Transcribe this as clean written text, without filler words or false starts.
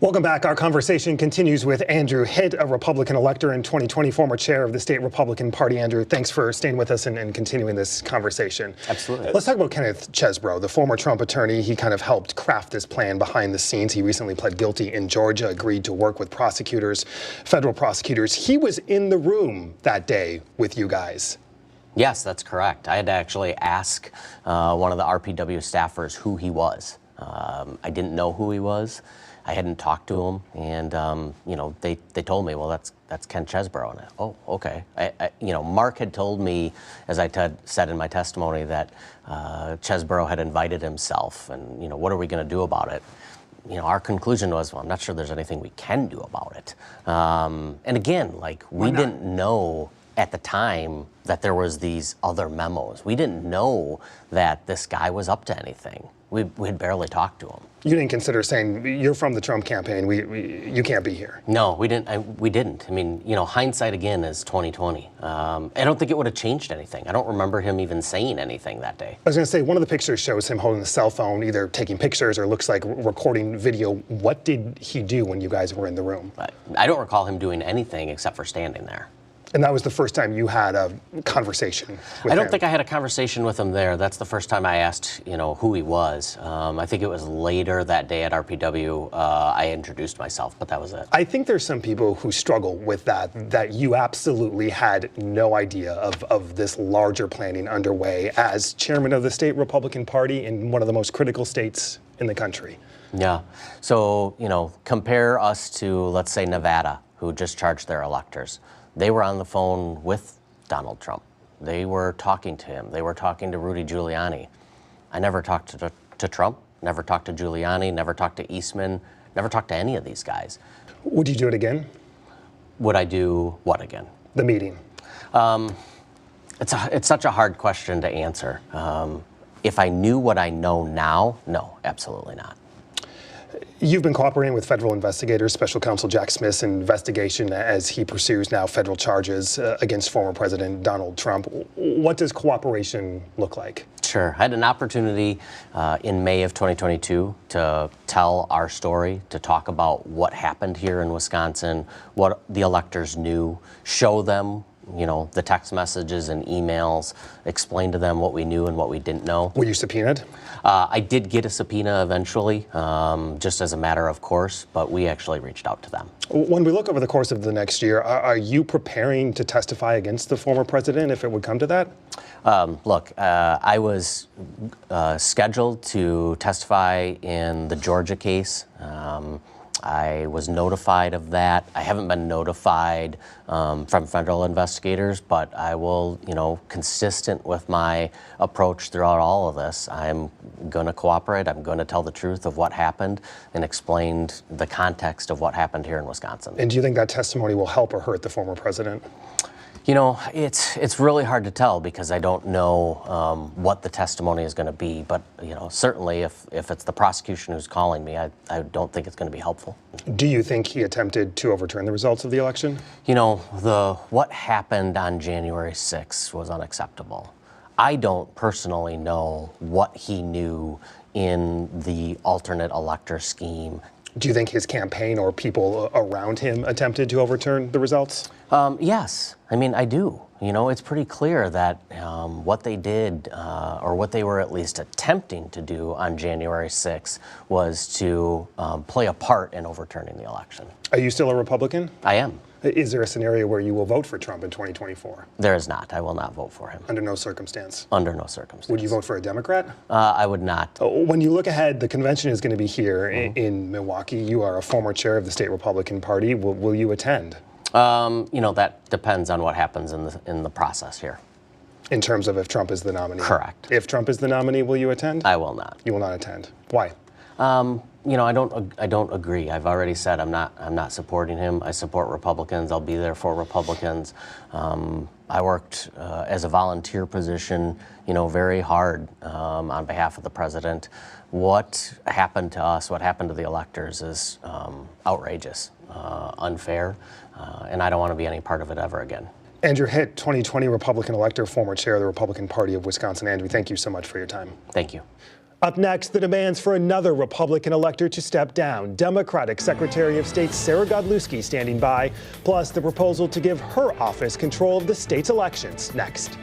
Welcome back. Our conversation continues with Andrew Hitt, a Republican elector in 2020, former chair of the state Republican Party. Andrew, thanks for staying with us and continuing this conversation. Absolutely. Let's talk about Kenneth Chesebro, the former Trump attorney. He kind of helped craft this plan behind the scenes. He recently pled guilty in Georgia, agreed to work with prosecutors, federal prosecutors. He was in the room that day with you guys. Yes, that's correct. I had to actually ask one of the RPW staffers who he was. I didn't know who he was. I hadn't talked to him, and they told me, well, that's Ken Chesebro, and oh, okay. Mark had told me, as I said in my testimony, that Chesebro had invited himself, and what are we going to do about it? Our conclusion was, well, I'm not sure there's anything we can do about it. And again, we didn't know at the time that there was these other memos. We didn't know that this guy was up to anything. We had barely talked to him. You didn't consider saying, you're from the Trump campaign, you can't be here? No, we didn't. We didn't. I mean, hindsight again is 2020. I don't think it would have changed anything. I don't remember him even saying anything that day. I was going to say, one of the pictures shows him holding a cell phone, either taking pictures or looks like recording video. What did he do when you guys were in the room? I don't recall him doing anything except for standing there. And that was the first time you had a conversation with him? I don't think I had a conversation with him there. That's the first time I asked, who he was. I think it was later that day at RPW, I introduced myself, but that was it. I think there's some people who struggle with that you absolutely had no idea of this larger planning underway as chairman of the state Republican Party in one of the most critical states in the country. Yeah. So, compare us to, let's say, Nevada, who just charged their electors. They were on the phone with Donald Trump. They were talking to him. They were talking to Rudy Giuliani. I never talked to Trump, never talked to Giuliani, never talked to Eastman, never talked to any of these guys. Would you do it again? Would I do what again? The meeting. It's such a hard question to answer. If I knew what I know now, no, absolutely not. You've been cooperating with federal investigators, Special Counsel Jack Smith's investigation as he pursues now federal charges against former President Donald Trump. What does cooperation look like? Sure. I had an opportunity in May of 2022 to tell our story, to talk about what happened here in Wisconsin, what the electors knew, show them the text messages and emails, explain to them what we knew and what we didn't know. Were you subpoenaed? I did get a subpoena eventually, just as a matter of course, but we actually reached out to them. When we look over the course of the next year, are you preparing to testify against the former president if it would come to that? Look, I was scheduled to testify in the Georgia case. I was notified of that. I haven't been notified from federal investigators, but I will, consistent with my approach throughout all of this, I'm going to cooperate. I'm going to tell the truth of what happened and explain the context of what happened here in Wisconsin. And do you think that testimony will help or hurt the former president? It's really hard to tell because I don't know what the testimony is going to be. But, certainly if it's the prosecution who's calling me, I don't think it's going to be helpful. Do you think he attempted to overturn the results of the election? What happened on January 6th was unacceptable. I don't personally know what he knew in the alternate elector scheme. Do you think his campaign or people around him attempted to overturn the results? Yes. I do. It's pretty clear that what they did, or what they were at least attempting to do on January 6th, was to play a part in overturning the election. Are you still a Republican? I am. Is there a scenario where you will vote for Trump in 2024? There is not. I will not vote for him. Under no circumstance? Under no circumstance. Would you vote for a Democrat? I would not. When you look ahead, the convention is going to be here in Milwaukee. You are a former chair of the state Republican Party. Will you attend? That depends on what happens in the process here. In terms of if Trump is the nominee? Correct. If Trump is the nominee, will you attend? I will not. You will not attend. Why? I don't agree. I've already said I'm not supporting him. I support Republicans. I'll be there for Republicans. I worked as a volunteer position, very hard on behalf of the president. What happened to us, what happened to the electors is outrageous, unfair, and I don't want to be any part of it ever again. Andrew Hitt, 2020 Republican elector, former chair of the Republican Party of Wisconsin. Andrew, thank you so much for your time. Thank you. Up next, the demands for another Republican elector to step down. Democratic Secretary of State Sarah Godlewski standing by, plus the proposal to give her office control of the state's elections. Next.